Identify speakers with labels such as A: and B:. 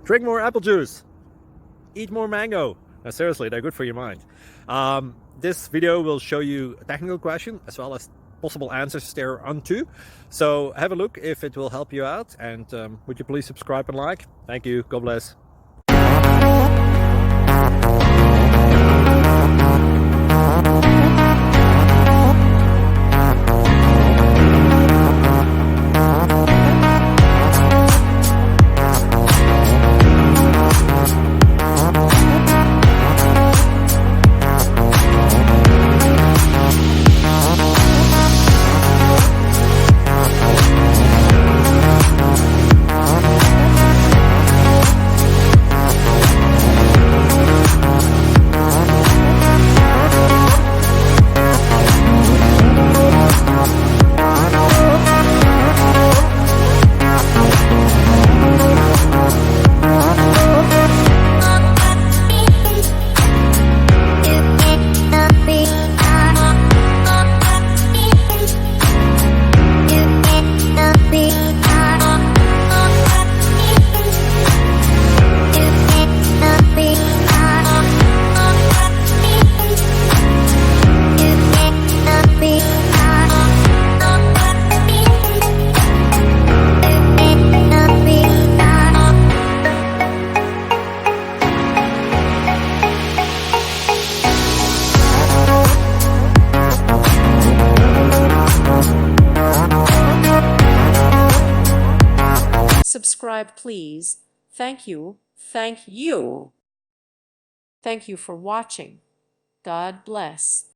A: Drink more apple juice. Eat more mango. Now, seriously, they're good for your mind. This video will show you a technical question as well as possible answers thereunto. So have a look if it will help you out, and would you please subscribe and like? Thank you. God bless.
B: Subscribe, please. Thank you. Thank you. Thank you for watching. God bless.